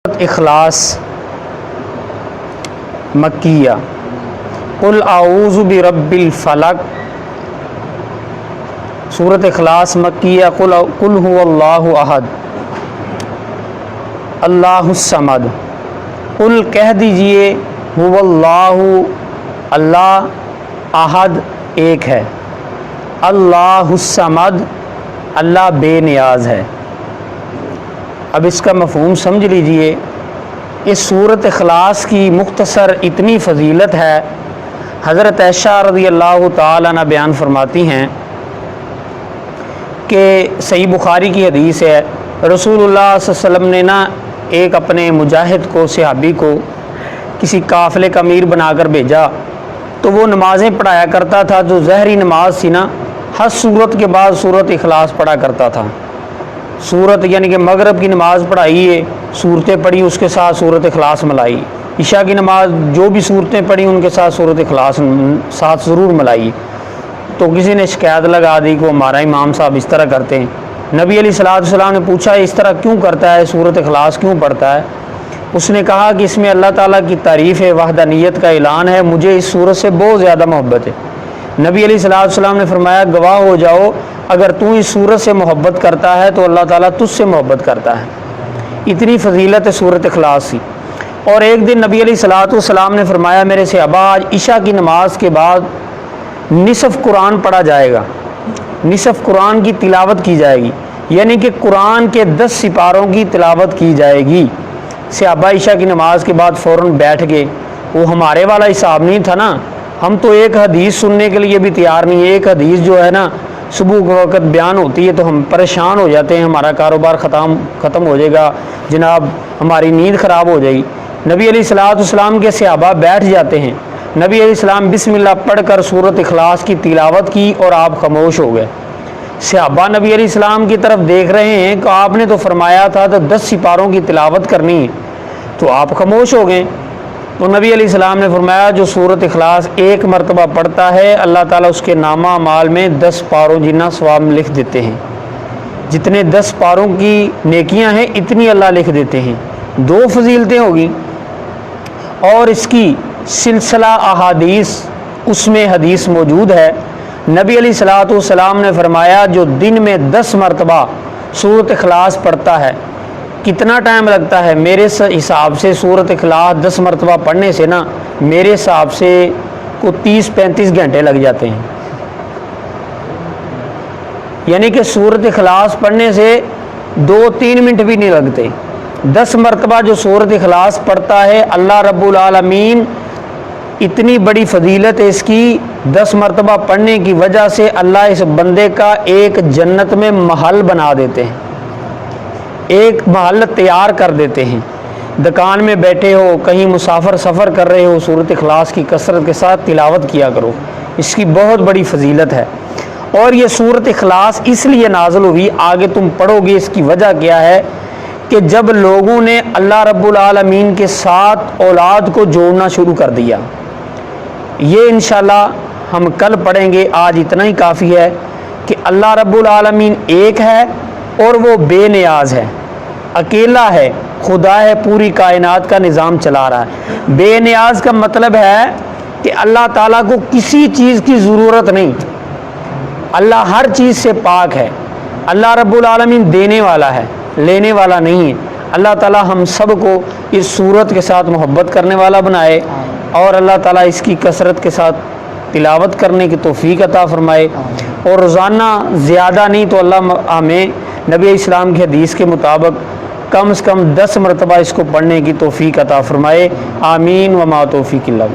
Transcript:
اخلاص مکیہ قل اعوذ برب الفلق، سورۃ اخلاص مکیہ قل هو اللہ احد اللہ الصمد، قل کہہ دیجئے هو اللہ اللہ احد ایک ہے، اللہ الصمد اللہ بے نیاز ہے۔ اب اس کا مفہوم سمجھ لیجئے، اس سورۃ اخلاص کی مختصر اتنی فضیلت ہے، حضرت عائشہ رضی اللہ تعالی عنہ بیان فرماتی ہیں کہ صحیح بخاری کی حدیث ہے، رسول اللہ صلی اللہ علیہ وسلم نے ایک اپنے مجاہد کو، صحابی کو کسی قافلے کا امیر بنا کر بھیجا، تو وہ نمازیں پڑھایا کرتا تھا، جو ظہری نماز تھی ہر سورت کے بعد سورۃ اخلاص پڑھا کرتا تھا۔ سورت یعنی کہ مغرب کی نماز پڑھائی ہے، صورتیں پڑھی، اس کے ساتھ سورۃ اخلاص ملائی، عشاء کی نماز جو بھی صورتیں پڑھی ان کے ساتھ سورۃ اخلاص ساتھ ضرور ملائی۔ تو کسی نے شکایت لگا دی کہ ہمارا امام صاحب اس طرح کرتے ہیں۔ نبی علیہ الصلوۃ والسلام نے پوچھا اس طرح کیوں کرتا ہے، سورۃ اخلاص کیوں پڑھتا ہے؟ اس نے کہا کہ اس میں اللہ تعالیٰ کی تعریف ہے، وحدانیت کا اعلان ہے، مجھے اس سورت سے بہت زیادہ محبت ہے۔ نبی علیہ الصلوۃ والسلام نے فرمایا گواہ ہو جاؤ، اگر تو اس سورت سے محبت کرتا ہے تو اللہ تعالیٰ تجھ سے محبت کرتا ہے۔ اتنی فضیلت ہے سورۃ اخلاص کی۔ اور ایک دن نبی علیہ الصلوۃ والسلام نے فرمایا میرے صحابہ آج عشاء کی نماز کے بعد نصف قرآن پڑھا جائے گا، نصف قرآن کی تلاوت کی جائے گی، یعنی کہ قرآن کے 10 سپاروں کی تلاوت کی جائے گی۔ صحابہ عشاء کی نماز کے بعد فوراً بیٹھ گئے۔ وہ ہمارے والا حساب نہیں تھا نا، ہم تو ایک حدیث سننے کے لیے بھی تیار نہیں، ایک حدیث جو ہے صبح کے وقت بیان ہوتی ہے تو ہم پریشان ہو جاتے ہیں، ہمارا کاروبار ختم ہو جائے گا جناب، ہماری نیند خراب ہو جائے گی۔ نبی علیہ الصلوۃ والسلام کے صحابہ بیٹھ جاتے ہیں، نبی علیہ السلام بسم اللہ پڑھ کر سورۃ اخلاص کی تلاوت کی اور آپ خاموش ہو گئے۔ صحابہ نبی علیہ السلام کی طرف دیکھ رہے ہیں کہ آپ نے تو فرمایا تھا تو 10 سپاروں کی تلاوت کرنی ہے، تو آپ خاموش ہو گئے۔ تو نبی علیہ السلام نے فرمایا جو سورۃ اخلاص ایک مرتبہ پڑھتا ہے اللہ تعالیٰ اس کے نامہ اعمال میں 10 پاروں جتنا ثواب لکھ دیتے ہیں، جتنے 10 پاروں کی نیکیاں ہیں اتنی اللہ لکھ دیتے ہیں۔ 2 فضیلتیں ہوگی، اور اس کی سلسلہ احادیث اس میں حدیث موجود ہے۔ نبی علیہ الصلوۃ والسلام نے فرمایا جو دن میں 10 مرتبہ سورۃ اخلاص پڑھتا ہے، کتنا ٹائم لگتا ہے؟ میرے حساب سے سورۃ اخلاص 10 مرتبہ پڑھنے سے میرے حساب سے کو 30-35 گھنٹے لگ جاتے ہیں، یعنی کہ سورۃ اخلاص پڑھنے سے 2-3 منٹ بھی نہیں لگتے۔ 10 مرتبہ جو سورۃ اخلاص پڑھتا ہے اللہ رب العالمین، اتنی بڑی فضیلت ہے اس کی، 10 مرتبہ پڑھنے کی وجہ سے اللہ اس بندے کا ایک جنت میں محل بنا دیتے ہیں، ایک محل تیار کر دیتے ہیں۔ دکان میں بیٹھے ہو، کہیں مسافر سفر کر رہے ہو، سورۃ اخلاص کی کثرت کے ساتھ تلاوت کیا کرو، اس کی بہت بڑی فضیلت ہے۔ اور یہ سورۃ اخلاص اس لیے نازل ہوئی، آگے تم پڑھو گے اس کی وجہ کیا ہے، کہ جب لوگوں نے اللہ رب العالمین کے ساتھ اولاد کو جوڑنا شروع کر دیا، یہ انشاءاللہ ہم کل پڑھیں گے، آج اتنا ہی کافی ہے کہ اللہ رب العالمین ایک ہے اور وہ بے نیاز ہے، اکیلا ہے، خدا ہے، پوری کائنات کا نظام چلا رہا ہے۔ بے نیاز کا مطلب ہے کہ اللہ تعالیٰ کو کسی چیز کی ضرورت نہیں، اللہ ہر چیز سے پاک ہے۔ اللہ رب العالمین دینے والا ہے، لینے والا نہیں ہے۔ اللہ تعالیٰ ہم سب کو اس سورت کے ساتھ محبت کرنے والا بنائے، اور اللہ تعالیٰ اس کی کثرت کے ساتھ تلاوت کرنے کی توفیق عطا فرمائے، اور روزانہ زیادہ نہیں تو اللہ ہمیں نبی اسلام کی حدیث کے مطابق کم سے کم 10 مرتبہ اس کو پڑھنے کی توفیق عطا فرمائے۔ آمین وما توفیق اللہ۔